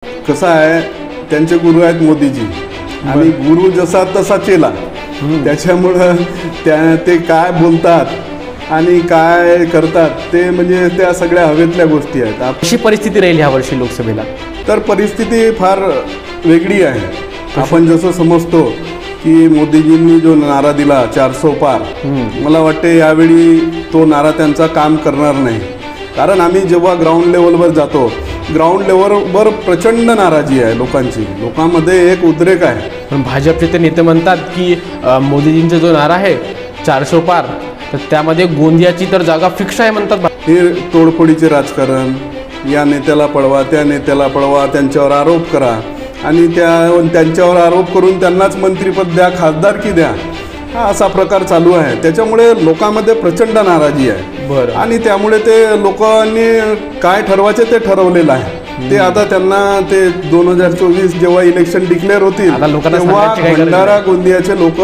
कसं आहे, त्यांचे गुरु आहेत मोदीजी आणि गुरु जसा तसा चेला. त्याच्यामुळं ते काय बोलतात आणि काय करतात ते म्हणजे त्या सगळ्या हवेतल्या गोष्टी आहेत. कशी परिस्थिती राहील ह्या वर्षी लोकसभेला? तर परिस्थिती फार वेगळी आहे. आपण जसं समजतो की मोदीजींनी जो नारा दिला 400 पार, मला वाटते यावेळी तो नारा त्यांचा काम करणार नाही. कारण आम्ही जेव्हा ग्राउंड लेवलवर जातो, ग्राउंड लेवलवर प्रचंड नाराजी आहे लोकांची. लोकांमध्ये एक उद्रेक आहे. पण भाजपचे ते नेते म्हणतात की मोदीजींचा जो नारा आहे 400 पार, तर त्यामध्ये गोंदियाची तर जागा फिक्स आहे म्हणतात. हे तोडफोडीचे राजकारण, या नेत्याला पळवा त्या नेत्याला पळवा, त्यांच्यावर आरोप करा आणि त्यांच्यावर आरोप करून त्यांनाच मंत्रिपद द्या, खासदारकी द्या, हा असा प्रकार चालू आहे. त्याच्यामुळे लोकांमध्ये प्रचंड नाराजी आहे. बरं. आणि त्यामुळे ते लोकांनी काय ठरवायचे ते ठरवलेलं आहे. ते आता त्यांना ते 2024 जेव्हा इलेक्शन डिक्लेअर होतील आता लोकांना तेव्हा सांगायची काही गरज भंडारा गोंदियाचे लोक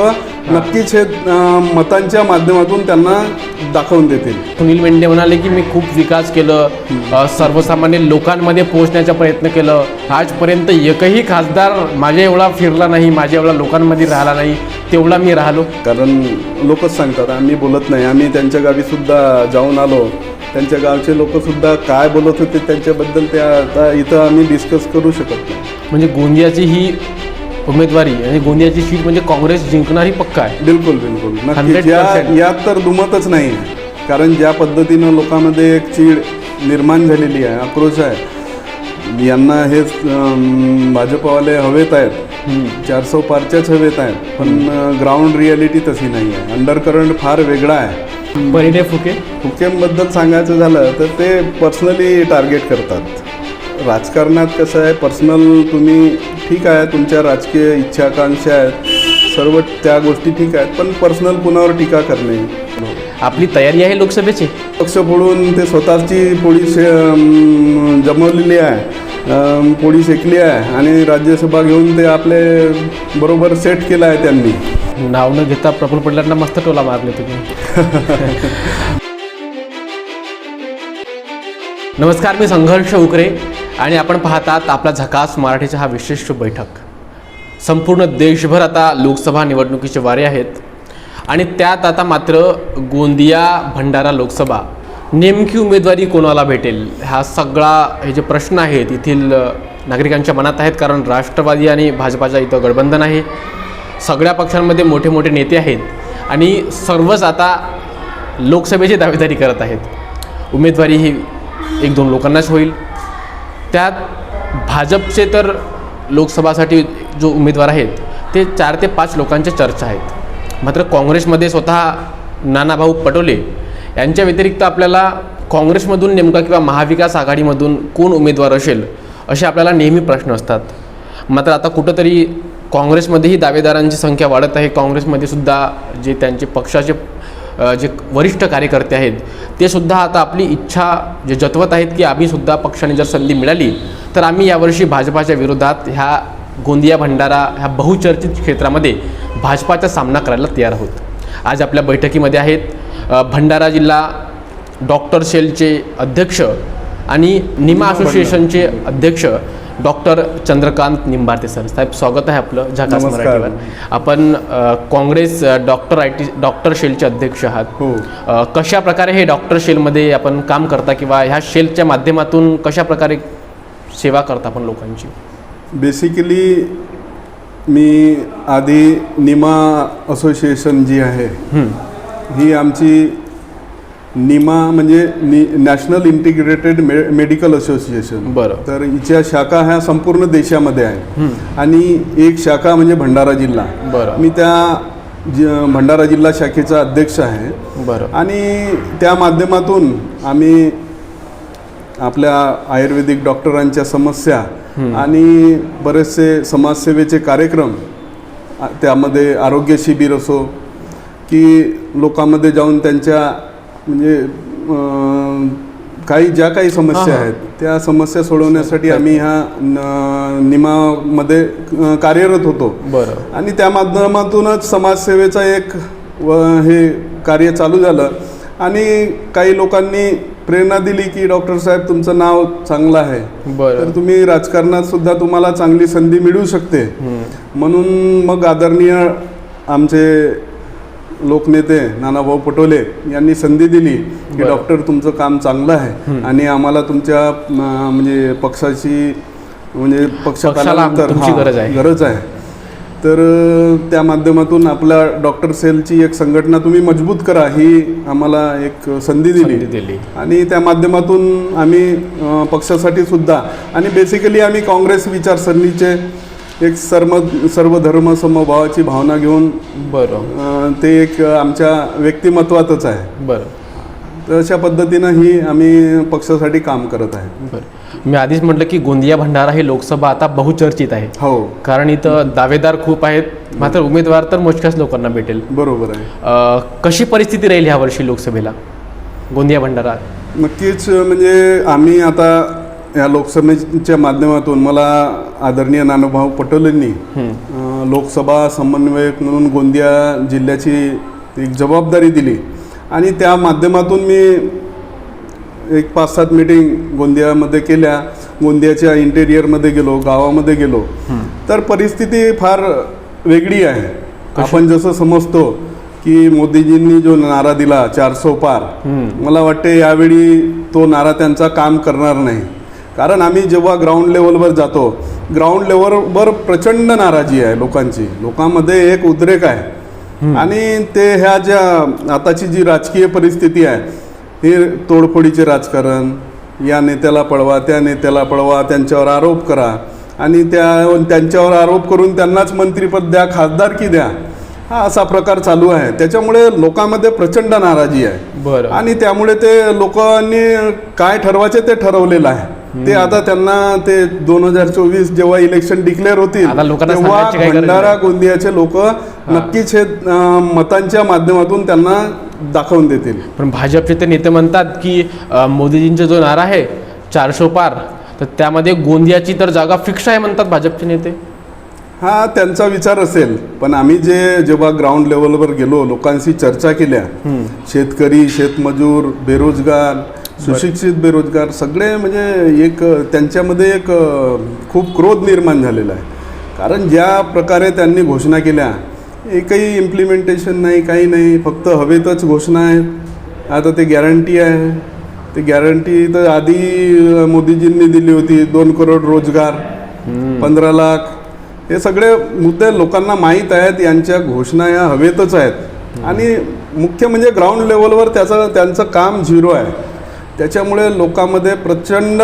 नक्कीच हे मतांच्या माध्यमातून त्यांना दाखवून देतील. सुनील मेंढे म्हणाले की मी खूप विकास केलं, सर्वसामान्य लोकांमध्ये पोहोचण्याचा प्रयत्न केलं. आजपर्यंत एकही खासदार माझ्या एवढा फिरला नाही, माझ्या एवढा लोकांमध्ये राहिला नाही तेवढा मी राहिलो. कारण लोकच सांगतात, आम्ही बोलत नाही. आम्ही त्यांच्या गावीसुद्धा जाऊन आलो. त्यांच्या गावचे लोकसुद्धा काय बोलत होते त्यांच्याबद्दल ते आता इथं आम्ही डिस्कस करू शकत नाही. म्हणजे गोंदियाची ही उमेदवारी आणि गोंदियाची सीट म्हणजे काँग्रेस जिंकणारी पक्का आहे. बिलकुल बिलकुल नक्कीच. 100%. यात तर दुमतच नाही. कारण ज्या पद्धतीनं लोकांमध्ये एक चीड निर्माण झालेली आहे, आक्रोश आहे, यांना हेच भाजपवाले हवेत आहेत, 400 पारच्याच हवेत आहेत. पण ग्राउंड रियालिटी तशी नाही आहे. अंडरकरंट फार वेगळा आहे. परिणय फुके फुकेंबद्दल सांगायचं झालं तर ते पर्सनली टार्गेट करतात. राजकारणात कसं आहे, पर्सनल तुम्ही ठीक आहे, तुमच्या राजकीय इच्छाकांक्षा आहेत, सर्व त्या गोष्टी ठीक आहेत, पण पर्सनल कुणावर टीका करणे. आपली तयारी आहे लोकसभेची. पक्ष फोडून ते स्वतःची पोळी जमवलेली आहे, पोळी शेकली आहे आणि राज्यसभा घेऊन ते आपले बरोबर सेट केलं आहे त्यांनी. नाव न घेता प्रफुल्ल पटेलांना मस्त टोला मारले तुम्ही. नमस्कार, मी संघर्ष उकरे आणि आपण पाहतात आपला झकास मराठीचा हा विशेष बैठक. संपूर्ण देशभर आता लोकसभा निवडणुकीचे वारे आहेत आणि त्यात आता मात्र गोंदिया भंडारा लोकसभा नेमकी उमेदवारी कोणाला भेटेल हा सगळा हे जे प्रश्न आहेत येथील नागरिकांच्या मनात आहेत. कारण राष्ट्रवादी आणि भाजपाच्या इथं गठबंधन आहे. सगळ्या पक्षांमध्ये मोठे मोठे नेते आहेत आणि सर्वच आता लोकसभेची दावेदारी करत आहेत. उमेदवारी ही 1-2 लोकांनाच होईल. त्यात भाजपचे तर लोकसभासाठी जो उमेदवार आहेत ते 4 ते 5 लोकांच्या चर्चा आहेत. मात्र काँग्रेसमध्ये स्वतः नानाभाऊ पटोले यांच्या व्यतिरिक्त आपल्याला काँग्रेसमधून नेमका किंवा महाविकास आघाडीमधून कोण उमेदवार असेल असे आपल्याला नेहमी प्रश्न असतात. मात्र आता कुठंतरी काँग्रेसमध्येही दावेदारांची संख्या वाढत आहे. काँग्रेसमध्ये सुद्धा जे त्यांचे पक्षाचे जे वरिष्ठ कार्यकर्ते आहेत ते सुद्धा आता आपली इच्छा जे जतवत आहेत की आम्हीसुद्धा पक्षाने जर संधी मिळाली तर आम्ही यावर्षी भाजपाच्या विरोधात ह्या गोंदिया भंडारा ह्या बहुचर्चित क्षेत्रामध्ये भाजपाचा सामना करायला तयार आहोत. आज आपल्या बैठकीमध्ये आहेत भंडारा जिल्हा डॉक्टर सेलचे अध्यक्ष आणि निमा असोसिएशनचे अध्यक्ष डॉक्टर चंद्रकांत निंबाते सर. साहेब, स्वागत आहे आपलं झकास मराठीवर. आपण काँग्रेस डॉक्टर शेलचे अध्यक्ष आहात. हो. कशा प्रकारे हे डॉक्टर शेलमध्ये आपण काम करता किंवा ह्या शेलच्या माध्यमातून कशा प्रकारे सेवा करता आपण लोकांची? बेसिकली मी आधी निमा असोसिएशन जी आहे ही आमची निमा म्हणजे नॅशनल इंटिग्रेटेड मेडिकल असोसिएशन. बरं. तर हिच्या शाखा ह्या संपूर्ण देशामध्ये आहे आणि एक शाखा म्हणजे भंडारा जिल्हा. बरं. मी त्या भंडारा जिल्हा शाखेचा अध्यक्ष आहे. बरं. आणि त्या माध्यमातून आम्ही आपल्या आयुर्वेदिक डॉक्टरांच्या समस्या आणि बरेचसे समाजसेवेचे कार्यक्रम, त्यामध्ये आरोग्य शिबिर असो की लोकांमध्ये जाऊन त्यांच्या म्हणजे ज्या काही समस्या आहेत त्या समस्या सोडवण्यासाठी आम्ही ह्या निमामध्ये कार्यरत होतो. बरं. आणि त्या माध्यमातूनच समाजसेवेचा एक हे कार्य चालू झालं आणि काही लोकांनी प्रेरणा दिली की डॉक्टर साहेब तुमचं नाव चांगलं आहे, बरं. तर तुम्ही राजकारणात सुद्धा तुम्हाला चांगली संधी मिळू शकते. म्हणून मग आदरणीय आमचे लोकनेते नानाभाऊ पटोले यांनी संधी दिली की बरं. डॉक्टर तुमचं काम चांगलं आहे आणि आम्हाला तुमच्या म्हणजे पक्षाची म्हणजे पक्षाला तुमची गरज आहे. गरज आहे. तर त्या माध्यमातून आपल्या डॉक्टर सेलची एक संघटना तुम्ही मजबूत करा ही आम्हाला एक संधी दिली आणि त्या माध्यमातून आम्ही पक्षासाठी सुद्धा आणि बेसिकली आम्ही काँग्रेस विचारसरणीचे एक सर्व धर्म समभावाची भावना घेऊन बरं ते एक आमच्या व्यक्तिमत्वातच आहे. बरं. तर अशा पद्धतीनं ही आम्ही पक्षासाठी काम करत आहे. बरं. मी आधीच म्हटलं की गोंदिया भंडारा ही लोकसभा आता बहुचर्चित आहे. हो, कारण इथं दावेदार खूप आहेत, मात्र उमेदवार तर मोजक्याच लोकांना भेटेल. बरोबर आहे. कशी परिस्थिती राहील ह्या वर्षी लोकसभेला गोंदिया भंडारा? नक्कीच म्हणजे आम्ही आता या लोकसभेच्या माध्यमातून मला आदरणीय नानाभाऊ पटोलेंनी लोकसभा समन्वयक म्हणून गोंदिया जिल्ह्याची एक जबाबदारी दिली आणि त्या माध्यमातून मी एक 5-7 मीटिंग गोंदियामध्ये केल्या. गोंदियाच्या इंटेरियरमध्ये गेलो, गावामध्ये गेलो, तर परिस्थिती फार वेगळी आहे. आपण जसं समजतो की मोदीजींनी जो नारा दिला 400 पार, मला वाटते यावेळी तो नारा त्यांचा काम करणार नाही. कारण आम्ही जेव्हा ग्राउंड लेवलवर जातो, ग्राउंड लेवलवर प्रचंड नाराजी आहे लोकांची. लोकांमध्ये एक उद्रेक आहे आणि ते ह्या ज्या आताची जी राजकीय परिस्थिती आहे हे तोडफोडीचे राजकारण, या नेत्याला पळवा त्या नेत्याला पळवा, त्यांच्यावर आरोप करा आणि त्यांच्यावर आरोप करून त्यांनाच मंत्रिपद द्या, खासदारकी द्या, हा असा प्रकार चालू आहे. त्याच्यामुळे लोकांमध्ये प्रचंड नाराजी आहे. बरं. आणि त्यामुळे ते लोकांनी काय ठरवायचे ते ठरवलेलं आहे. ते आता त्यांना ते 2024 जेव्हा इलेक्शन डिक्लेअर होतील तेव्हा भंडारा गोंदियाचे लोक नक्कीच हे मतांच्या माध्यमातून त्यांना दाखवून देतील. पण भाजपचे ते नेते म्हणतात की मोदीजींचा जो नारा आहे 400 पार, तर त्यामध्ये गोंदियाची तर जागा फिक्स आहे म्हणतात भाजपचे नेते. हा त्यांचा विचार असेल, पण आम्ही जेव्हा ग्राउंड लेवलवर गेलो, लोकांशी चर्चा केल्या, शेतकरी, शेतमजूर, बेरोजगार, सुशिक्षित बेरोजगार सगळे म्हणजे एक त्यांच्यामध्ये एक खूप क्रोध निर्माण झालेला आहे. कारण ज्या प्रकारे त्यांनी घोषणा केल्या एकही इम्प्लिमेंटेशन नाही, काही नाही, फक्त हवेतच घोषणा आहेत. आता ते गॅरंटी आहे, ते गॅरंटी तर आधी मोदीजींनी दिली होती. 2 करोड रोजगार, 15 लाख, हे सगळे मुद्दे लोकांना माहीत आहेत. यांच्या घोषणा या हवेतच आहेत आणि मुख्य म्हणजे ग्राउंड लेवलवर त्यांचं काम झिरो आहे. त्याच्यामुळे लोकांमध्ये प्रचंड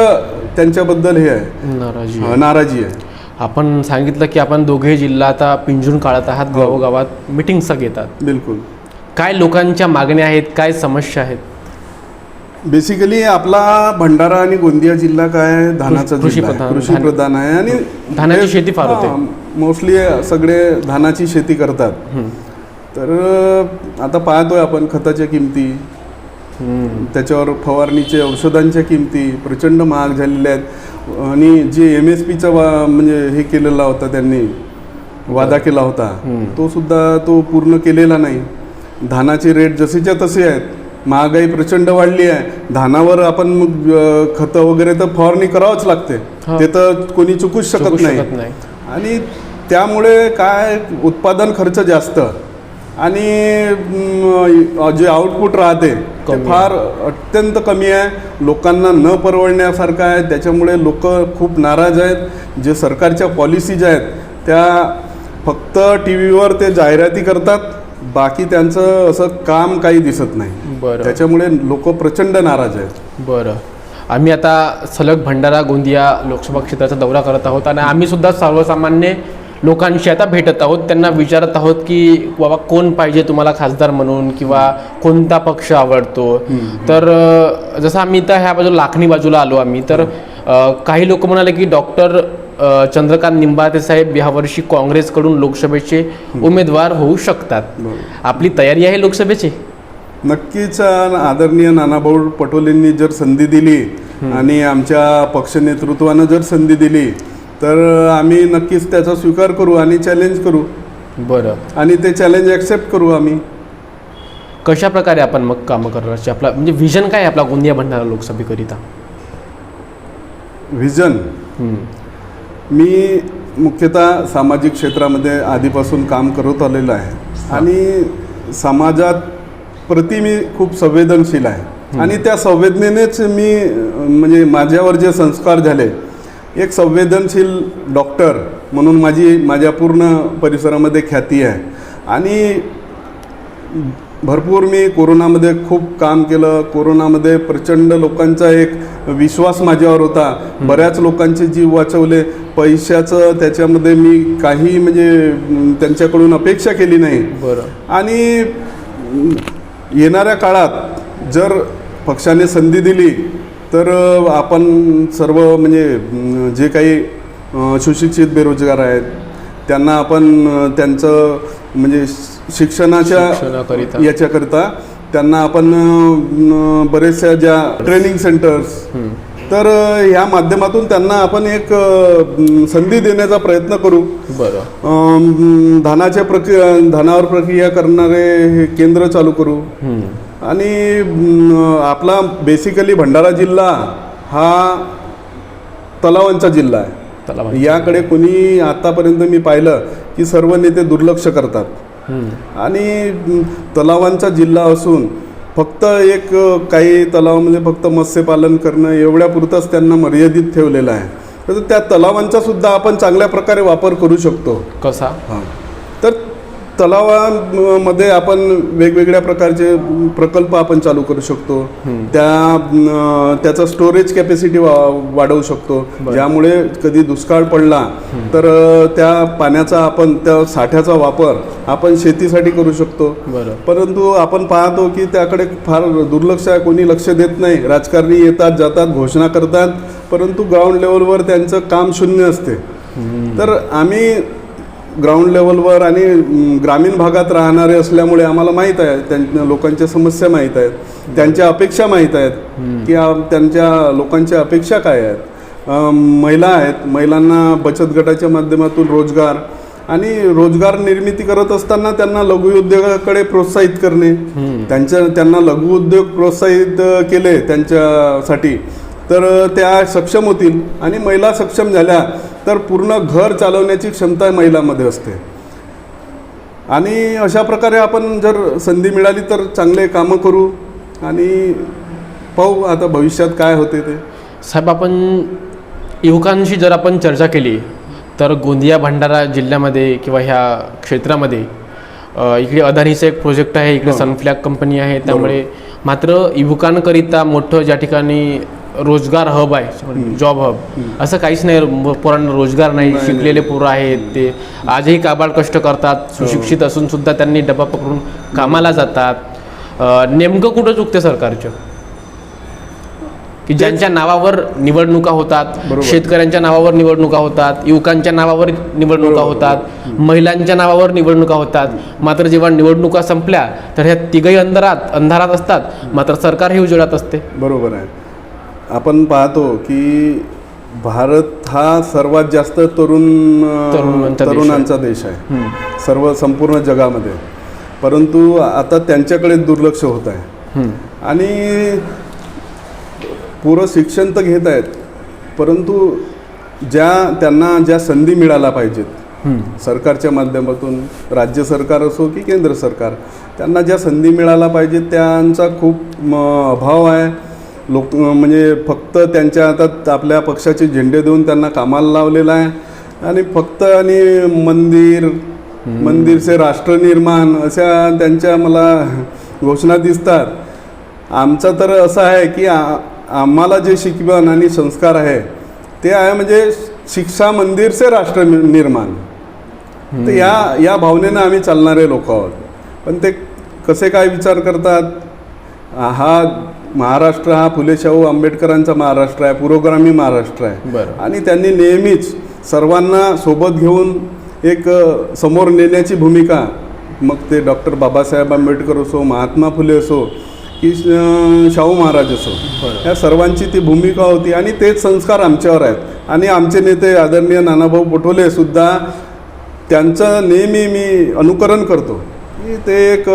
त्यांच्याबद्दल हे आहे, नाराजी आहे. आपण सांगितलं की आपण दोघे जिल्हा आता पिंजून काढत आहात, गावोगावात मिटिंग्स घेतात. बिलकुल. काय लोकांच्या मागण्या आहेत, काय समस्या आहेत? बेसिकली आपला भंडारा आणि गोंदिया जिल्हा काय धानाचा कृषी प्रधान आहे आणि धानाची शेती फार होते. मोस्टली सगळे धानाची शेती करतात. तर आता पाहतोय आपण खताच्या किमती, त्याच्यावर फवारणीचे औषधांच्या किमती प्रचंड महाग झालेल्या आहेत आणि जे MSPचा म्हणजे हे केलेला होता, त्यांनी वादा केला होता, तो सुद्धा तो पूर्ण केलेला नाही. धानाचे रेट जसेच्या तसे आहेत. महागाई प्रचंड वाढली आहे. धानावर आपण मग खतं वगैरे तर फवारणी करावंच लागते, ते तर कोणी चुकूच शकत नाही. आणि त्यामुळे काय उत्पादन खर्च जास्त आणि जे आउटपुट राहते ते फार अत्यंत कमी आहे. लोकांना न परवडण्यासारखं आहे. त्याच्यामुळे लोक खूप नाराज आहेत. जे सरकारच्या पॉलिसीज आहेत त्या फक्त TV वर ते जाहिराती करतात, बाकी त्यांचं असं काम काही दिसत नाही. बरं. त्याच्यामुळे लोक प्रचंड नाराज आहेत. बरं. आम्ही आता सलग भंडारा गोंदिया लोकसभा क्षेत्राचा दौरा करत आहोत आणि आम्ही सुद्धा सर्वसामान्य लोकांशी आता भेटत आहोत. त्यांना विचारत आहोत की बाबा कोण पाहिजे तुम्हाला खासदार म्हणून किंवा कोणता पक्ष आवडतो. तर जसं आम्ही इथं ह्या बाजूला लाखणी बाजूला आलो आम्ही, तर काही लोक म्हणाले की डॉक्टर चंद्रकांत निंबाळकर साहेब यावर्षी काँग्रेसकडून लोकसभेचे उमेदवार होऊ शकतात. आपली तयारी आहे लोकसभेची? नक्कीच. आदरणीय नानाभाऊ पटोलेंनी जर संधी दिली आणि आमच्या पक्ष नेतृत्वानं जर संधी दिली तर आम्ही नक्कीच त्याचा स्वीकार करू आणि चॅलेंज करू. बरं. आणि ते चॅलेंज ॲक्सेप्ट करू आम्ही. कशा प्रकारे आपण मग कामं करणार आपला म्हणजे व्हिजन काय आहे आपला गोंदिया भंडारा लोकसभेकरिता? व्हिजन मी मुख्यतः सामाजिक क्षेत्रामध्ये आधीपासून काम करत आलेलं आहे आणि समाजात प्रति मी खूप संवेदनशील आहे आणि त्या संवेदनेनेच मी म्हणजे माझ्यावर जे संस्कार झाले, एक संवेदनशील डॉक्टर म्हणून माझ्या पूर्ण परिसरामध्ये ख्याती आहे आणि भरपूर मी कोरोनामध्ये खूप काम केलं. कोरोनामध्ये प्रचंड लोकांचा एक विश्वास माझ्यावर होता. बऱ्याच लोकांचे जीव वाचवले. पैशाचं त्याच्यामध्ये मी काही म्हणजे त्यांच्याकडून अपेक्षा केली नाही. बरं. आणि येणाऱ्या काळात जर पक्षाने संधी दिली तर आपण सर्व म्हणजे जे काही सुशिक्षित बेरोजगार आहेत त्यांना आपण त्यांचं म्हणजे शिक्षणाच्या याच्याकरिता त्यांना आपण बरेचशा ज्या ट्रेनिंग सेंटर्स तर ह्या माध्यमातून त्यांना आपण एक संधी देण्याचा प्रयत्न करू. बरं. धानावर प्रक्रिया करणारे हे केंद्र चालू करू. आणि आपला बेसिकली भंडारा जिल्हा हा तलावांचा जिल्हा आहे. याकडे कोणी आतापर्यंत मी पाहिलं की सर्व नेते दुर्लक्ष करतात आणि तलावांचा जिल्हा असून फक्त एक काही तलावामध्ये फक्त मत्स्यपालन करणं एवढ्यापुरतंच त्यांना मर्यादित ठेवलेलं आहे. तर त्या तलावांचा सुद्धा आपण चांगल्या प्रकारे वापर करू शकतो. कसा? तर तलावांमध्ये आपण वेगवेगळ्या प्रकारचे प्रकल्प आपण चालू करू शकतो. त्याचा स्टोरेज कॅपॅसिटी वाढवू शकतो, ज्यामुळे कधी दुष्काळ पडला तर त्या पाण्याचा आपण त्या साठ्याचा वापर आपण शेतीसाठी करू शकतो. परंतु आपण पाहतो की त्याकडे फार दुर्लक्ष आहे, कोणी लक्ष देत नाही. राजकारणी येतात जातात, घोषणा करतात, परंतु ग्राउंड लेवलवर त्यांचं काम शून्य असते. तर आम्ही ग्राउंड लेवलवर आणि ग्रामीण भागात राहणारे असल्यामुळे आम्हाला माहीत आहे त्यांच्या लोकांच्या समस्या माहीत आहेत, त्यांच्या अपेक्षा माहीत आहेत की त्यांच्या लोकांच्या अपेक्षा काय आहेत. महिला आहेत, महिलांना बचत गटाच्या माध्यमातून रोजगार आणि रोजगार निर्मिती करत असताना त्यांना लघुउद्योगाकडे प्रोत्साहित करणे. त्यांना लघुउद्योग प्रोत्साहित केले त्यांच्यासाठी तर त्या सक्षम होतील आणि महिला सक्षम झाल्या तर पूर्ण घर चालवण्याची क्षमता महिलांमध्ये असते. आणि अशा प्रकारे आपण जर संधी मिळाली तर चांगले कामं करू आणि पाहू आता भविष्यात काय होते ते. साहेब, आपण युवकांशी जर आपण चर्चा केली तर गोंदिया भंडारा जिल्ह्यामध्ये किंवा ह्या क्षेत्रामध्ये इकडे अदानीचा एक प्रोजेक्ट आहे, इकडे सनफ्लॅग कंपनी आहे, त्यामुळे मात्र युवकांकरिता मोठं ज्या ठिकाणी रोजगार हब आहे, जॉब हब असं काहीच नाही. पोरांना रोजगार नाही. शिकलेले पोरं आहेत, ते आजही काबाड कष्ट करतात. सुशिक्षित असून सुद्धा त्यांनी डबा पकडून कामाला जातात. नेमकं कुठं चुकते सरकारचं की ज्यांच्या नावावर निवडणुका होतात, शेतकऱ्यांच्या नावावर निवडणुका होतात, युवकांच्या नावावर निवडणुका होतात, महिलांच्या नावावर निवडणुका होतात, मात्र जेव्हा निवडणुका संपल्या तर ह्या तिघही अंधारात असतात, मात्र सरकार हे उजेडात असते. बरोबर आहे. आपण पाहतो की भारत हा सर्वात जास्त तरुणांचा देश आहे संपूर्ण जगामध्ये. परंतु आता त्यांच्याकडे दुर्लक्ष होत आहे आणि पुरं शिक्षण तर घेत आहेत, परंतु त्यांना ज्या संधी मिळायला पाहिजेत सरकारच्या माध्यमातून, राज्य सरकार असो की केंद्र सरकार, त्यांना ज्या संधी मिळायला पाहिजेत त्यांचा खूप अभाव आहे. म्हणजे फक्त त्यांच्या आता आपल्या पक्षाचे झेंडे देऊन त्यांना कामाला लावलेला आहे आणि फक्त मंदिर से राष्ट्र निर्माण अशा त्यांच्या मला घोषणा दिसतात. आमचं तर असं आहे की आम्हाला जे शिकवण आणि संस्कार आहे ते आहे म्हणजे शिक्षा मंदिर से राष्ट्र निर्माण. तर या भावनेनं आम्ही चालणारे लोक आहोत. पण ते कसे काय विचार करतात, हा महाराष्ट्र हा फुले शाहू आंबेडकरांचा महाराष्ट्र आहे, पुरोगामी महाराष्ट्र आहे आणि त्यांनी नेहमीच सर्वांना सोबत घेऊन एक समोर नेण्याची भूमिका, मग ते डॉक्टर बाबासाहेब आंबेडकर असो, महात्मा फुले असो की शाहू महाराज असो, या सर्वांची ती भूमिका होती आणि तेच संस्कार आमच्यावर आहेत. आणि आमचे नेते आदरणीय नानाभाऊ पटोले सुद्धा त्यांचं नेहमी मी अनुकरण करतो की ते एक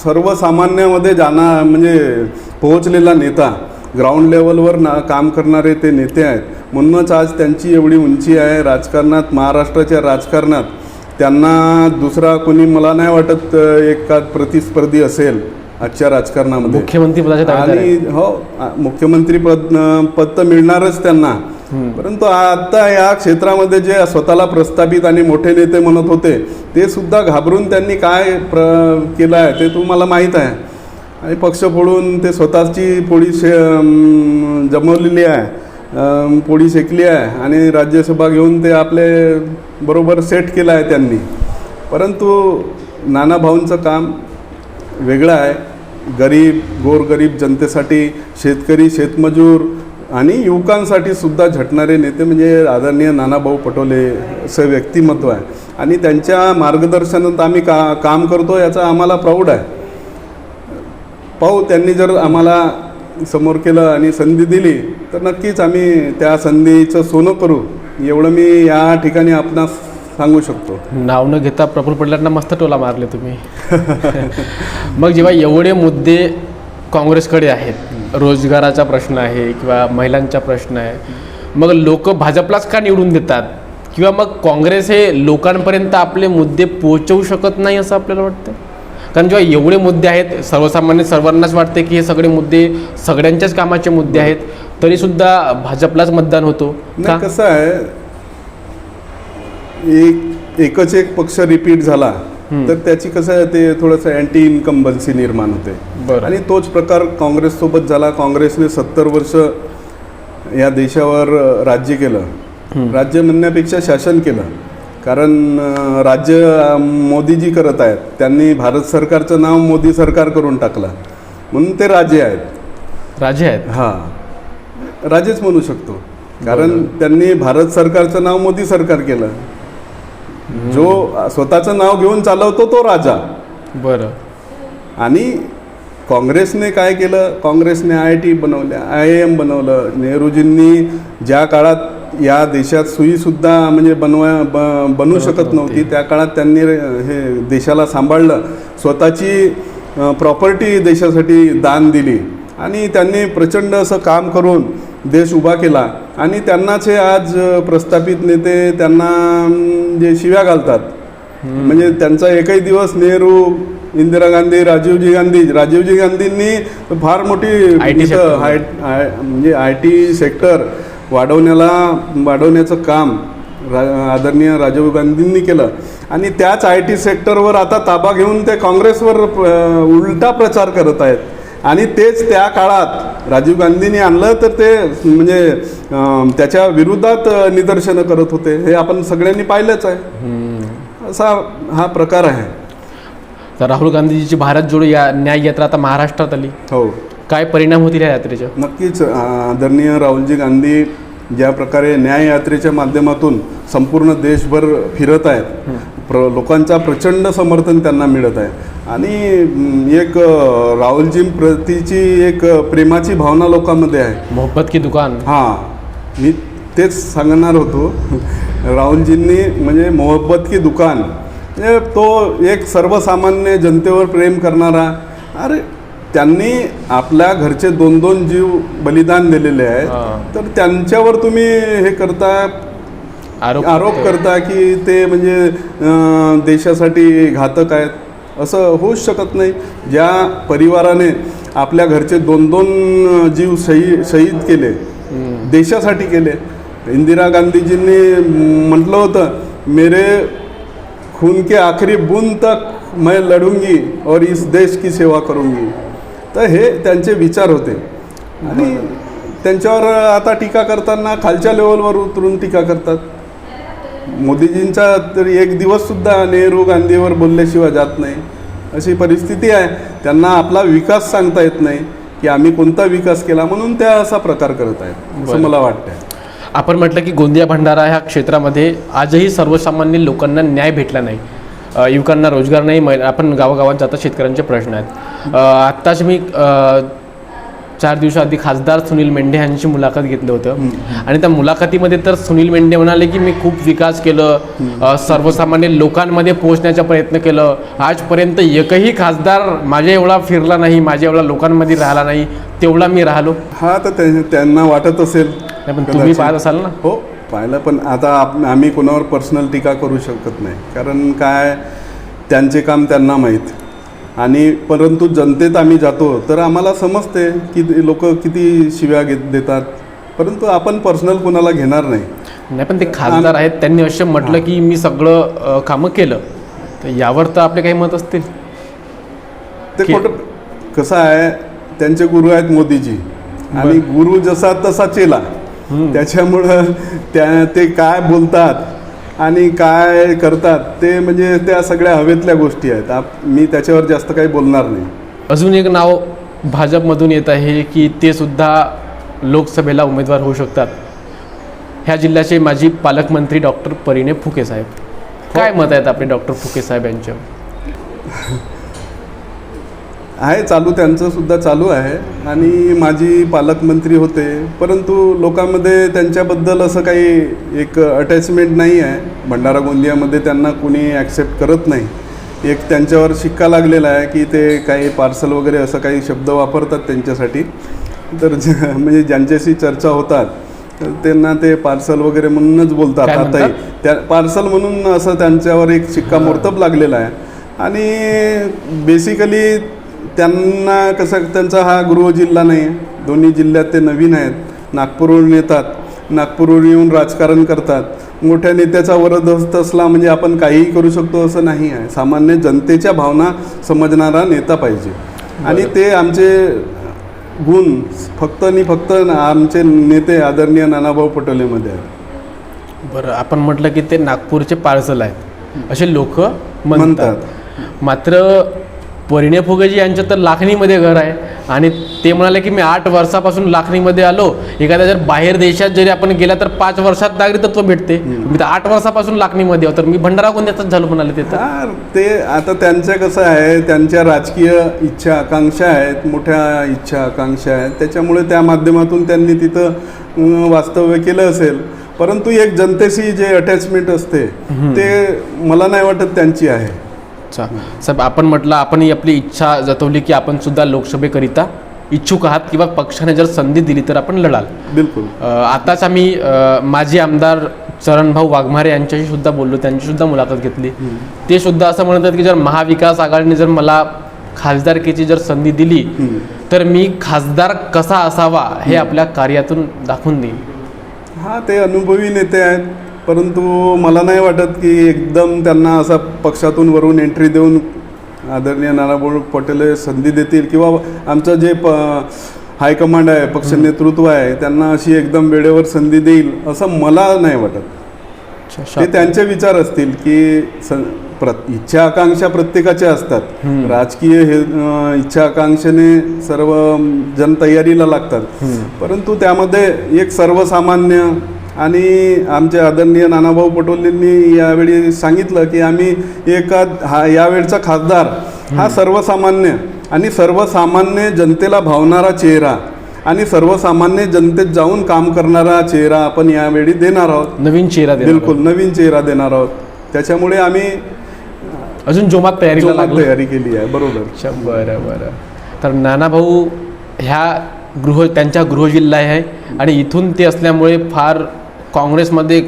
सर्वसामान्यामध्ये म्हणजे पोहोचलेला नेता, ग्राउंड लेवलवर काम करणारे ते नेते आहेत. म्हणूनच आज त्यांची एवढी उंची आहे राजकारणात, महाराष्ट्राच्या राजकारणात. त्यांना दुसरा कोणी मला नाही वाटत एका प्रतिस्पर्धी असेल आजच्या राजकारणामध्ये. मुख्यमंत्री पदाचे दावेदार आहेत. आणि हो, मुख्यमंत्री पद तर मिळणारच त्यांना. परंतु आता या क्षेत्रामध्ये जे स्वतःला प्रस्थापित आणि मोठे नेते म्हणत होते ते सुद्धा घाबरून त्यांनी काय केलं आहे ते तुम्हाला माहीत आहे. आणि पक्ष फोडून ते स्वतःची पोळी जमवलेली आहे, पोळी शेकली आहे आणि राज्यसभा घेऊन ते आपले बरोबर सेट केलं आहे त्यांनी. परंतु नानाभाऊंचं काम वेगळं आहे. गरीब गोरगरीब जनतेसाठी, शेतकरी, शेतमजूर आणि युवकांसाठी सुद्धा झटणारे नेते म्हणजे आदरणीय नानाभाऊ पटोले असं व्यक्तिमत्व आहे. आणि त्यांच्या मार्गदर्शनात आम्ही काम करतो याचा आम्हाला प्राऊड आहे. पाहू, त्यांनी जर आम्हाला समोर केलं आणि संधी दिली तर नक्कीच आम्ही त्या संधीचं सोनं करू, एवढं मी या ठिकाणी आपणास सांगू शकतो. नाव न घेता प्रफुल्ल पटेलांना मस्त टोला मारले तुम्ही. मग जेव्हा एवढे मुद्दे काँग्रेसकडे आहेत, रोजगाराचा प्रश्न आहे किंवा महिलांचा प्रश्न आहे, मग लोक भाजपलाच का निवडून देतात? किंवा मग काँग्रेस हे लोकांपर्यंत आपले मुद्दे पोहोचवू शकत नाही असं आपल्याला वाटतं? कारण जेव्हा एवढे मुद्दे आहेत, सर्वसामान्य सर्वांनाच वाटते की हे सगळे मुद्दे सगळ्यांच्याच कामाचे मुद्दे आहेत, तरीसुद्धा भाजपलाच मतदान होतो का? कसं आहे, एकच एक पक्ष रिपीट झाला तर त्याची कसं आहे ते थोडंसं अँटी इन्कम्बन्सी निर्माण होते. आणि तोच प्रकार काँग्रेससोबत झाला. काँग्रेसने 70 वर्ष या देशावर राज्य केलं. राज्य म्हणण्यापेक्षा शासन केलं. कारण राज्य मोदीजी करत आहेत. त्यांनी भारत सरकारचं नाव मोदी सरकार करून टाकलं म्हणून ते राजे आहेत. राजे आहेत, हां, राजेच म्हणू शकतो. कारण त्यांनी भारत सरकारचं नाव मोदी सरकार केलं. जो स्वतःचं नाव घेऊन चालवतो तो राजा. बरं. आणि काँग्रेसने काय केलं, काँग्रेसने IIT बनवल्या, IIM बनवलं. नेहरूजींनी ज्या काळात या देशात सुईसुद्धा म्हणजे बनवू शकत नव्हती त्या काळात त्यांनी हे देशाला सांभाळलं. स्वतःची प्रॉपर्टी देशासाठी दान दिली आणि त्यांनी प्रचंड असं काम करून देश उभा केला. आणि त्यांनाच हे आज प्रस्थापित नेते त्यांना जे शिव्या घालतात. म्हणजे त्यांचा एकही दिवस नेहरू, इंदिरा गांधी, राजीवजी गांधींनी फार मोठी म्हणजे IT सेक्टर वाढवण्याचं काम आदरणीय राजीव गांधींनी केलं. आणि त्याच IT सेक्टरवर आता ताबा घेऊन ते काँग्रेसवर उलटा प्रचार करत आहेत. आणि तेच त्या काळात राजीव गांधींनी आणलं तर ते म्हणजे त्याच्या विरोधात निदर्शनं करत होते. हे आपण सगळ्यांनी पाहिलंच आहे. असा हा प्रकार आहे. तर राहुल गांधीजीची भारत जोडो या न्याय यात्रा आता महाराष्ट्रात आली. हो, काय परिणाम होतील या यात्रेचे? नक्कीच आदरणीय राहुलजी गांधी ज्या प्रकारे न्याय यात्रेच्या माध्यमातून संपूर्ण देशभर फिरत आहेत, लोकांचा प्रचंड समर्थन त्यांना मिळत आहे. आणि एक राहुलजींप्रतीची एक प्रेमाची भावना लोकांमध्ये आहे. मोहब्बत की दुकान. हां, मी तेच सांगणार होतो. राहुलजींनी म्हणजे मोहब्बत की दुकान, म्हणजे तो एक सर्वसामान्य जनतेवर प्रेम करणारा. अरे, त्यांनी आपल्या घरचे 2-2 जीव बलिदान दिलेले आहेत. तर त्यांच्यावर तुम्ही हे करता, आरोप करता की ते म्हणजे देशासाठी घातक आहेत. असं होऊच शकत नाही. ज्या परिवाराने आपल्या घरचे 2-2 जीव शहीद केले, देशासाठी केले. इंदिरा गांधीजींनी म्हटलं होतं, मेरे खून के आखिरी बूंद तक मैं लढूंगी और इस देश की सेवा करूंगी. तर हे त्यांचे विचार होते. आणि त्यांच्यावर आता टीका करताना खालच्या लेवलवर उतरून टीका करतात. मोदीजींचा तरी एक दिवससुद्धा नेहरू गांधीवर बोलल्याशिवाय जात नाही, अशी परिस्थिती आहे. त्यांना आपला विकास सांगता येत नाही की आम्ही कोणता विकास केला, म्हणून त्या असा प्रकार करत आहेत असं मला वाटतं. आपण म्हटलं की गोंदिया भंडारा ह्या क्षेत्रामध्ये आजही सर्वसामान्य लोकांना न्याय भेटला नाही. युवकांना रोजगार नाही. आपण गावागावात जाता, शेतकऱ्यांचे प्रश्न आहेत. आत्ताच मी 4 दिवसाआधी खासदार सुनील मेंढे यांची मुलाखत घेतलं होतं आणि त्या मुलाखतीमध्ये तर सुनील मेंढे म्हणाले की मी खूप विकास केलं, सर्वसामान्य लोकांमध्ये पोहोचण्याचा प्रयत्न केलं, आजपर्यंत एकही खासदार माझ्या एवढा फिरला नाही, माझ्या एवढा लोकांमध्ये राहिला नाही तेवढा मी राहिलो. हा तर त्यांना वाटत असेल. नाही पण तुम्ही पाहत असाल ना. हो पाहिलं, पण आता आम्ही कोणावर पर्सनल टीका करू शकत नाही, कारण काय त्यांचे काम त्यांना माहीत. आणि परंतु जनतेत आम्ही जातो तर आम्हाला समजते की लोक किती शिव्या देतात, परंतु आपण पर्सनल कोणाला घेणार नाही. नाही पण ते खासदार आहेत, त्यांनी असं म्हटलं की मी सगळं कामं केलं, तर यावर तर आपले काही मत असतील. ते खोटं. कसं आहे, त्यांचे गुरु आहेत मोदीजी, आणि गुरु जसा तसा चेला. त्याच्यामुळं ते काय बोलतात आणि काय करतात ते म्हणजे त्या सगळ्या हवेतल्या गोष्टी आहेत. मी त्याच्यावर जास्त काही बोलणार नाही. अजून एक नाव भाजपमधून येत आहे की ते सुद्धा लोकसभेला उमेदवार होऊ शकतात. ह्या जिल्ह्याचे माजी पालकमंत्री डॉक्टर परिणय फुके साहेब. काय मत आहेत आपले डॉक्टर फुके साहेब यांच्यावर? आहे चालू, त्यांचं सुद्धा चालू आहे, आणि माजी पालकमंत्री होते, परंतु लोकांमध्ये त्यांच्याबद्दल असं काही एक अटॅचमेंट नाही आहे. भंडारा गोंदियामध्ये त्यांना कोणी ॲक्सेप्ट करत नाही. एक त्यांच्यावर शिक्का लागलेला आहे की ते काही पार्सल वगैरे असं काही शब्द वापरतात त्यांच्यासाठी. तर म्हणजे ज्यांच्याशी चर्चा होतात तर त्यांना ते पार्सल वगैरे म्हणूनच बोलतात. आताही त्या पार्सल म्हणून असं त्यांच्यावर एक शिक्कामोर्तब लागलेला आहे. आणि बेसिकली त्यांना कसं, त्यांचा हा गृह जिल्हा नाही आहे, दोन्ही जिल्ह्यात ते नवीन आहेत. नागपूरवरून येतात, नागपूरवरून येऊन राजकारण करतात. मोठ्या नेत्याचा वरदहस्त असला म्हणजे आपण काहीही करू शकतो असं नाही आहे. सामान्य जनतेच्या भावना समजणारा नेता पाहिजे, आणि ते आमचे गुण फक्त आणि फक्त आमचे नेते आदरणीय नानाभाऊ पटोलेमध्ये आहेत. बरं, आपण म्हटलं की ते नागपूरचे पार्सल आहेत असे लोक म्हणतात. मात्र परिणय फुगेजी यांचं तर लाखणीमध्ये घर आहे, आणि ते म्हणाले की मी 8 वर्षापासून लाखणीमध्ये आलो. एखाद्या जर बाहेर देशात जरी आपण गेला तर 5 वर्षात नागरिकत्व भेटते. मी तर 8 वर्षापासून लाखणीमध्ये आहो, तर मी भंडारा गोंदियातच झालो म्हणाले. ते आता त्यांचं कसं आहे, त्यांच्या राजकीय इच्छा आकांक्षा आहेत, मोठ्या इच्छा आकांक्षा आहेत, त्याच्यामुळे त्या माध्यमातून त्यांनी तिथं वास्तव्य केलं असेल. परंतु एक जनतेशी जे अटॅचमेंट असते ते मला नाही वाटत त्यांची आहे. अच्छा साहेब, आपण म्हटलं आपण आपली इच्छा जतवली की आपण सुद्धा लोकसभेकरिता इच्छुक आहात, किंवा पक्षाने जर संधी दिली तर आपण लढाल. बिलकुल. आताच आम्ही माजी आमदार चरणभाऊ वाघमारे यांच्याशी सुद्धा बोललो, त्यांची सुद्धा मुलाखत घेतली. ते सुद्धा असं म्हणतात की जर महाविकास आघाडीने जर मला खासदारकीची जर संधी दिली तर मी खासदार कसा असावा हे आपल्या कार्यातून दाखवून देईन. हा, ते अनुभवी नेते आहेत, परंतु मला नाही वाटत की एकदम त्यांना असा पक्षातून वरून एंट्री देऊन आदरणीय नानाभाऊ पटोले संधी देतील, किंवा आमचं जे हायकमांड आहे, पक्ष नेतृत्व आहे, त्यांना अशी एकदम वेळेवर संधी देईल असं मला नाही वाटत. ते त्यांचे विचार असतील की इच्छा आकांक्षा प्रत्येकाच्या असतात. राजकीय हे इच्छा आकांक्षेने सर्व जन तयारीला लागतात, परंतु त्यामध्ये एक सर्वसामान्य, आणि आमचे आदरणीय नानाभाऊ पटोलेंनी यावेळी सांगितलं की आम्ही यावेळचा खासदार हा सर्वसामान्य आणि सर्वसामान्य जनतेला भावणारा चेहरा आणि सर्वसामान्य जनतेत जाऊन काम करणारा चेहरा आपण यावेळी देणार आहोत. नवीन चेहरा, बिलकुल नवीन चेहरा देणार आहोत. त्याच्यामुळे आम्ही अजून जोमात तयारी केली आहे. बरोबर. बरं. तर नानाभाऊ त्यांच्या गृहजिल्हा आहे, आणि इथून ते असल्यामुळे फार काँग्रेसमध्ये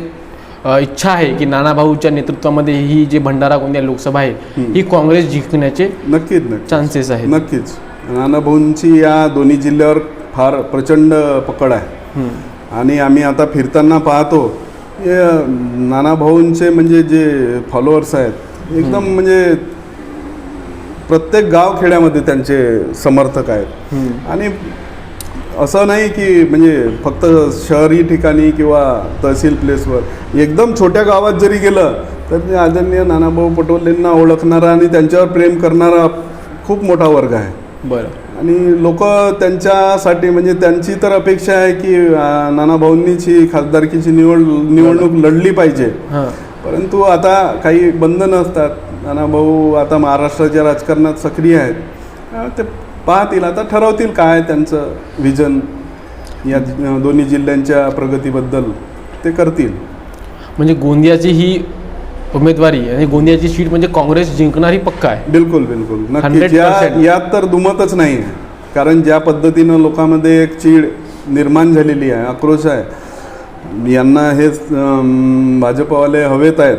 इच्छा आहे की नानाभाऊच्या नेतृत्वामध्ये ही जी भंडारा गोंदिया लोकसभा आहे ही काँग्रेस जिंकण्याचे नक्कीच चान्सेस आहेत. नक्कीच नानाभाऊंची या दोन्ही जिल्ह्यावर फार प्रचंड पकड आहे. आणि आम्ही आता फिरताना पाहतो नानाभाऊंचे म्हणजे जे फॉलोअर्स आहेत एकदम म्हणजे प्रत्येक गावखेड्यामध्ये त्यांचे समर्थक आहेत. आणि असं नाही की म्हणजे फक्त शहरी ठिकाणी किंवा तहसील प्लेसवर, एकदम छोट्या गावात जरी गेलं तर आदरणीय नानाभाऊ पटोलेंना ओळखणारा आणि त्यांच्यावर प्रेम करणारा खूप मोठा वर्ग आहे. बरं. आणि लोक त्यांच्यासाठी म्हणजे त्यांची तर अपेक्षा आहे की नानाभाऊंनीच ही खासदारकीची निवडणूक लढली पाहिजे. परंतु आता काही बंधनं असतात. नानाभाऊ आता महाराष्ट्राच्या राजकारणात सक्रिय आहेत, ते पाहतील, आता ठरवतील काय त्यांचं विजन या दोन्ही जिल्ह्यांच्या प्रगतीबद्दल ते करतील. म्हणजे गोंदियाची ही उमेदवारी आणि गोंदियाची सीट म्हणजे काँग्रेस जिंकणारी पक्का आहे. बिलकुल बिलकुल नक्की 100%. यात तर दुमतच नाही आहे. कारण ज्या पद्धतीनं लोकांमध्ये एक चीड निर्माण झालेली आहे, आक्रोश आहे, यांना हेच भाजपवाले हवेत आहेत,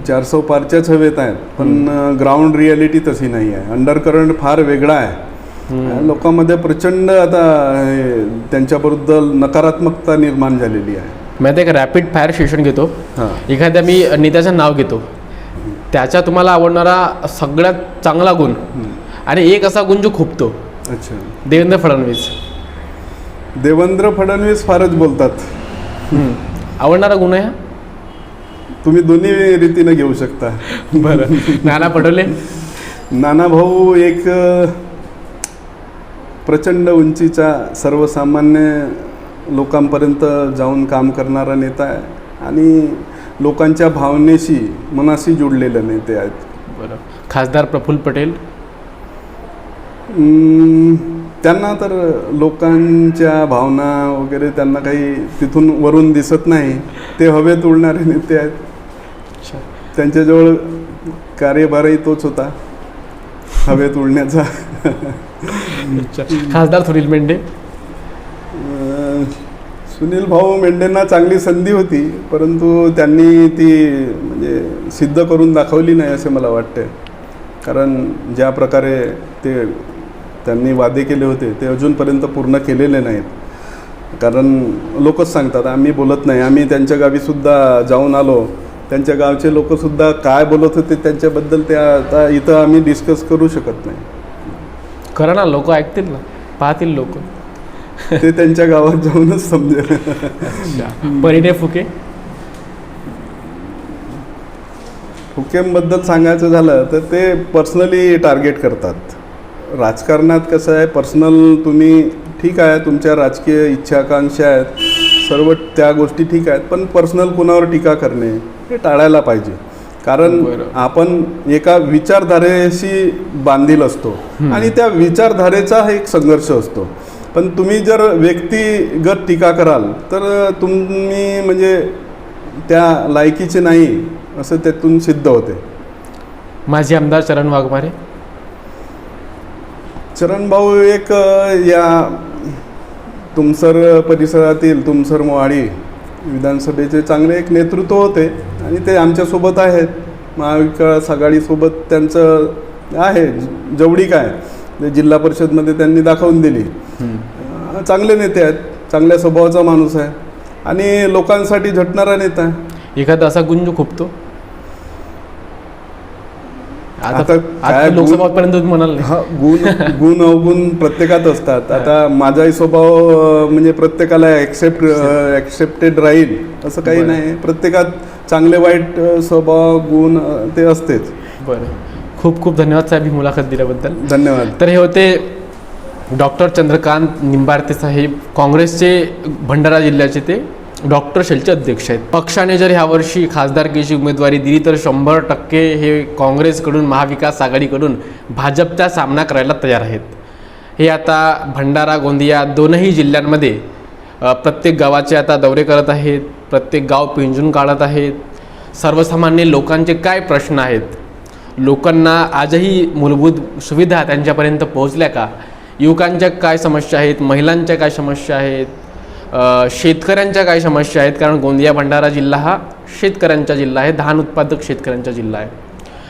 400 पारच्याच हवेत आहेत, पण ग्राउंड रियालिटी तशी नाही आहे. अंडरकरंट फार वेगळा आहे. लोकांमध्ये प्रचंड आता त्यांच्याबद्दल नकारात्मकता निर्माण झालेली आहे. मी आता एक रॅपिड फायर सेशन घेतो. हां. एखाद्या मी नेत्याचं नाव घेतो, त्याचा तुम्हाला आवडणारा सगळ्यात चांगला गुण आणि एक असा गुण जो खुपतो. अच्छा. देवेंद्र फडणवीस. देवेंद्र फडणवीस फारच बोलतात. आवडणारा गुण आहे हा? तुम्ही दोन्ही रीतीने घेऊ शकता. बरं. नाना पटोले. नाना भाऊ एक प्रचंड उंचीचा सर्वसामान्य लोकांपर्यंत जाऊन काम करणारा नेता आहे आणि लोकांच्या भावनेशी मनाशी जुडलेले नेते आहेत. बरं. खासदार प्रफुल्ल पटेल. त्यांना तर लोकांच्या भावना वगैरे त्यांना काही तिथून वरून दिसत नाही. ते हवेत उडणारे नेते आहेत. त्यांच्याजवळ कार्यभारही तोच होता, हवेत उडण्याचा. खासदार सुनील मेंढे. सुनील भाऊ मेंढेंना चांगली संधी होती, परंतु त्यांनी ती म्हणजे सिद्ध करून दाखवली नाही असे मला वाटते. कारण ज्या प्रकारे त्यांनी वादे केले होते ते अजूनपर्यंत पूर्ण केलेले नाहीत. कारण लोकच सांगतात, आम्ही बोलत नाही. आम्ही त्यांच्या गावीसुद्धा जाऊन आलो, त्यांच्या गावचे लोकसुद्धा काय बोलत होते त्यांच्याबद्दल ते आता इथं आम्ही डिस्कस करू शकत नाही. करा ना, लोक ऐकतील ना, पाहतील लोक. ते त्यांच्या गावात जाऊनच समजेल. परिणय फुके. फुकेंबद्दल सांगायचं झालं तर ते पर्सनली टार्गेट करतात. राजकारणात कसं आहे, पर्सनल तुम्ही ठीक आहे, तुमच्या राजकीय इच्छाकांक्षा आहेत, सर्व त्या गोष्टी ठीक आहेत, पण पर्सनल कुणावर टीका करणे हे टाळायला पाहिजे. कारण आपण एका विचारधारेशी बांधील असतो आणि त्या विचारधारेचा हा एक संघर्ष असतो. पण तुम्ही जर व्यक्तिगत टीका कराल तर तुम्ही म्हणजे त्या लायकीचे नाही असं त्यातून सिद्ध होते. माजी आमदार चरण वाघमारे. चरण भाऊ एक या तुमसर परिसरातील तुमसर मोहाडी विधानसभेचे चांगले एक नेतृत्व होते आणि ते आमच्यासोबत आहेत. महाविकास आघाडीसोबत त्यांचं आहे जवळीक आहे, जिल्हा परिषदमध्ये त्यांनी दाखवून दिली. चांगले नेते आहेत, चांगल्या स्वभावाचा माणूस आहे आणि लोकांसाठी झटणारा नेता आहे. एखादा असा गुण जो खुपतो. आता काय लोकसभापर्यंत म्हणाल गुण अवगुण प्रत्येकात असतात. आता माझाही स्वभाव म्हणजे प्रत्येकाला ॲक्सेप्टेड राहील असं काही नाही. प्रत्येकात चांगले वाईट स्वभाव गुण ते असतेच. बरं. खूप खूप धन्यवाद साहेब ही मुलाखत दिल्याबद्दल. धन्यवाद. तर हे होते डॉक्टर चंद्रकांत निंबाळते साहेब, काँग्रेसचे भंडारा जिल्ह्याचे ते डॉक्टर सेलचे अध्यक्ष आहेत. पक्षाने जर ह्यावर्षी खासदारकीची उमेदवारी दिली तर 100% हे काँग्रेसकडून महाविकास आघाडीकडून भाजपचा सामना करायला तयार आहेत. हे आता भंडारा गोंदिया दोनही जिल्ह्यांमध्ये प्रत्येक गावाचे आता दौरे करत आहेत, प्रत्येक गाव पिंजून काढत आहेत. सर्वसामान्य लोकांचे काय प्रश्न आहेत, लोकांना आजही मूलभूत सुविधा त्यांच्यापर्यंत पोहोचल्या का, युवकांच्या काय समस्या आहेत, महिलांच्या काय समस्या आहेत, शेतकऱ्यांच्या काय समस्या आहेत. कारण गोंदिया भंडारा जिल्हा हा शेतकऱ्यांचा जिल्हा आहे, धान उत्पादक शेतकऱ्यांचा जिल्हा आहे.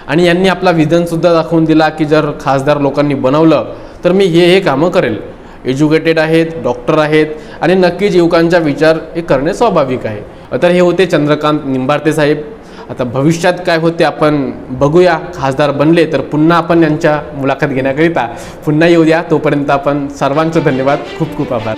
आणि यांनी आपला विजनसुद्धा दाखवून दिला की जर खासदार लोकांनी बनवलं तर मी हे कामं करेल. एज्युकेटेड आहेत, डॉक्टर आहेत आणि नक्कीच युवकांचा विचार हे करणे स्वाभाविक आहे. तर हे होते चंद्रकांत निंबाळते साहेब. आता भविष्यात काय होते आपण बघूया. खासदार बनले तर पुन्हा आपण यांच्या मुलाखत घेण्याकरिता पुन्हा येऊया. तोपर्यंत आपण सर्वांचं धन्यवाद, खूप खूप आभार.